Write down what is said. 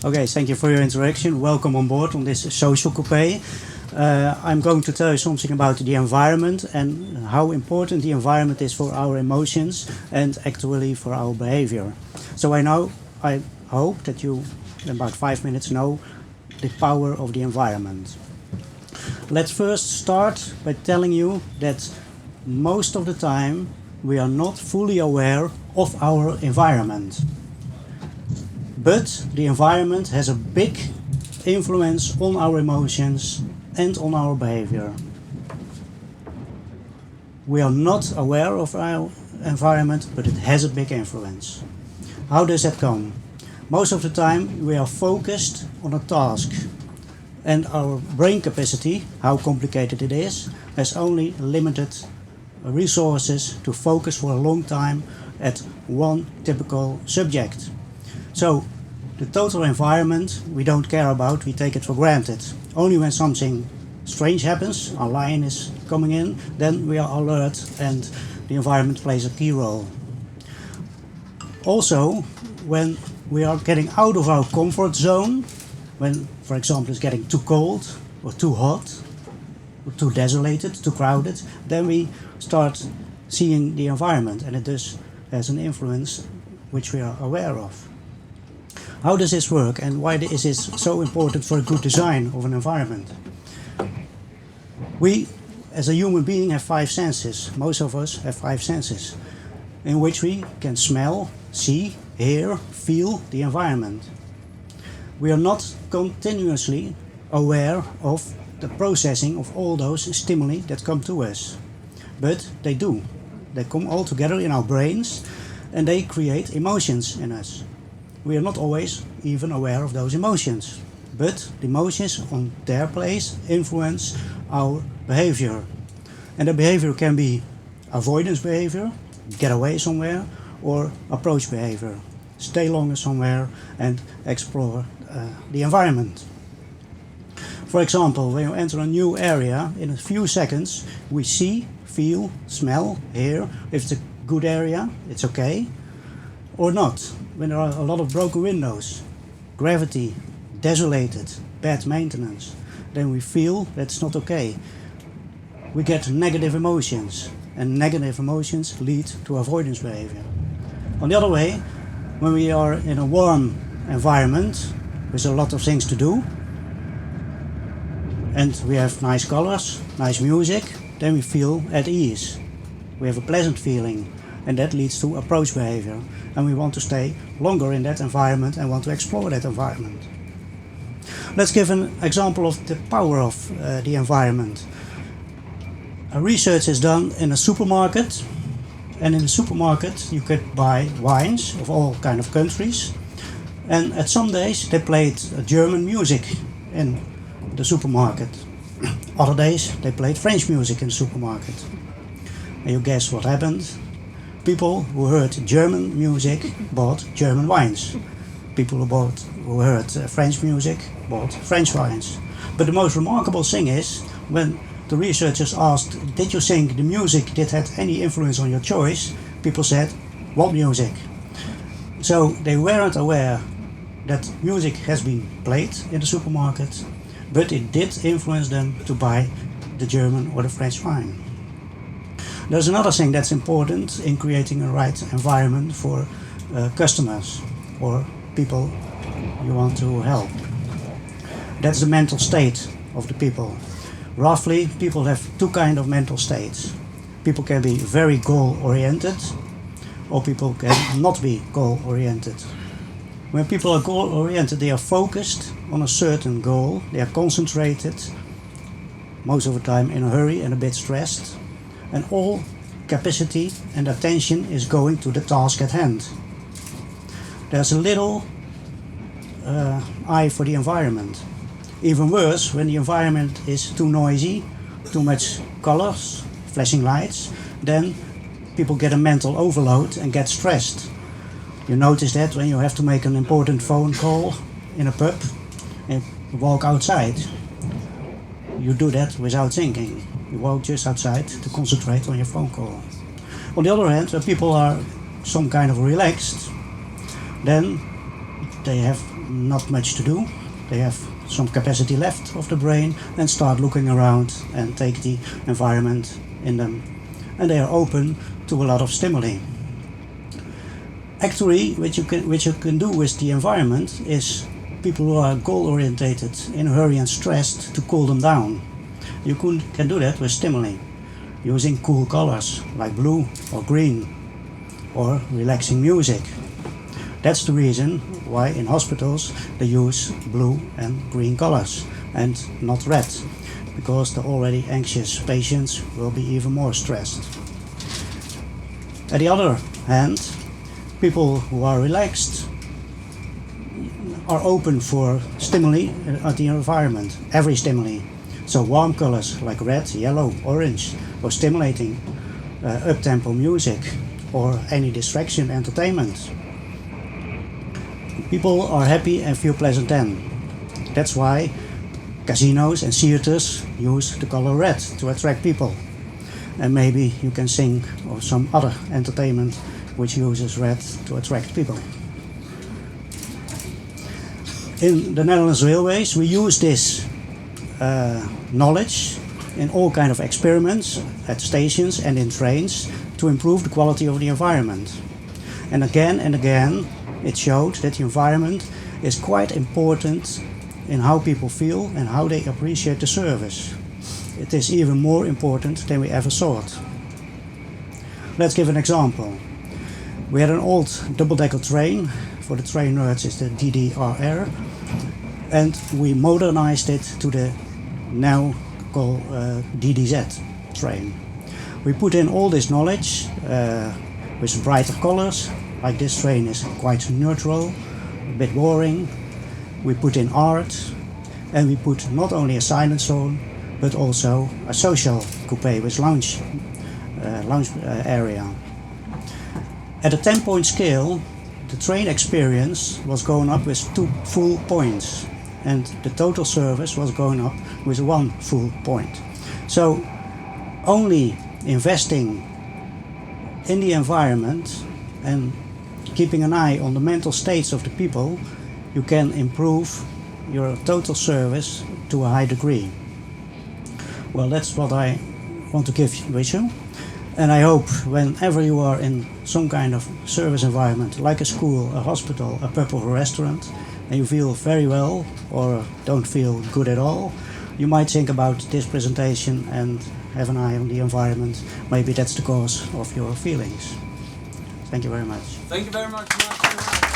Okay, thank you for your introduction. Welcome on board on this SocialCoupé. I'm going to tell you something about the environment and how important the environment is for our emotions and actually for our behavior. So I hope that you, in about 5 minutes, know the power of the environment. Let's first start by telling you that most of the time we are not fully aware of our environment. But the environment has a big influence on our emotions and on our behavior. We are not aware of our environment, but it has a big influence. How does that come? Most of the time we are focused on a task, and our brain capacity, how complicated it is, has only limited resources to focus for a long time at one typical subject. So the total environment we don't care about, we take it for granted. Only when something strange happens, a lion is coming in, then we are alert and the environment plays a key role. Also, when we are getting out of our comfort zone, when, for example, it's getting too cold or too hot, or too desolated, too crowded, then we start seeing the environment, and it thus has an influence which we are aware of. How does this work, and why is this so important for a good design of an environment? We, as a human being, have 5 senses. Most of us have 5 senses, in which we can smell, see, hear, feel the environment. We are not continuously aware of the processing of all those stimuli that come to us. But they do. They come all together in our brains and they create emotions in us. We are not always even aware of those emotions. But the emotions on their place influence our behavior. And the behavior can be avoidance behavior, get away somewhere, or approach behavior, stay longer somewhere and explore the environment. For example, when you enter a new area, in a few seconds we see, feel, smell, hear if it's a good area, it's okay, or not. When there are a lot of broken windows, gravity, desolated, bad maintenance, then we feel that's not okay. We get negative emotions, and negative emotions lead to avoidance behavior. On the other way, when we are in a warm environment with a lot of things to do, and we have nice colors, nice music, then we feel at ease. We have a pleasant feeling, and that leads to approach behavior, and we want to stay longer in that environment and want to explore that environment. Let's give an example of the power of the environment. Research is done in a supermarket, and in the supermarket you could buy wines of all kind of countries, and at some days they played German music in the supermarket. Other days they played French music in the supermarket. And you guess what happened? People who heard German music bought German wines. People who heard French music bought French wines. But the most remarkable thing is, when the researchers asked, did you think the music did have any influence on your choice? People said, what music? So they weren't aware that music has been played in the supermarket, but it did influence them to buy the German or the French wine. There's another thing that's important in creating a right environment for customers or people you want to help. That's the mental state of the people. Roughly, people have 2 kinds of mental states. People can be very goal-oriented, or people can not be goal-oriented. When people are goal-oriented, they are focused on a certain goal, they are concentrated, most of the time in a hurry and a bit stressed, and all capacity and attention is going to the task at hand. There's a little eye for the environment. Even worse, when the environment is too noisy, too much colors, flashing lights, then people get a mental overload and get stressed. You notice that when you have to make an important phone call in a pub and walk outside. You do that without thinking. You walk just outside to concentrate on your phone call. On the other hand, when people are some kind of relaxed, then they have not much to do. They have some capacity left of the brain and start looking around and take the environment in them. And they are open to a lot of stimuli. Actually, what you can do with the environment is people who are goal-orientated, in a hurry and stressed, to cool them down. You can do that with stimuli, using cool colors like blue or green, or relaxing music. That's the reason why in hospitals they use blue and green colors and not red, because the already anxious patients will be even more stressed. On the other hand, people who are relaxed are open for stimuli at the environment, every stimuli. So warm colors like red, yellow, orange, or stimulating up-tempo music, or any distraction entertainment. People are happy and feel pleasant then. That's why casinos and theaters use the color red to attract people. And maybe you can think of some other entertainment which uses red to attract people. In the Netherlands Railways, we use this knowledge in all kinds of experiments at stations and in trains to improve the quality of the environment. And again, it showed that the environment is quite important in how people feel and how they appreciate the service. It is even more important than we ever thought. Let's give an example. We had an old double-decker train, for the train nerds it's the DDRR, and we modernized it to the now called DDZ train. We put in all this knowledge with brighter colors, like this train is quite neutral, a bit boring. We put in art, and we put not only a silent zone, but also a social coupe with lounge area. At a 10-point scale, the train experience was going up with 2 full points, and the total service was going up with 1 full point. So only investing in the environment and keeping an eye on the mental states of the people, you can improve your total service to a high degree. Well, that's what I want to give with you. And I hope whenever you are in some kind of service environment, like a school, a hospital, a pub or a restaurant, and you feel very well or don't feel good at all, you might think about this presentation and have an eye on the environment. Maybe that's the cause of your feelings. Thank you very much. Thank you very much, Mark.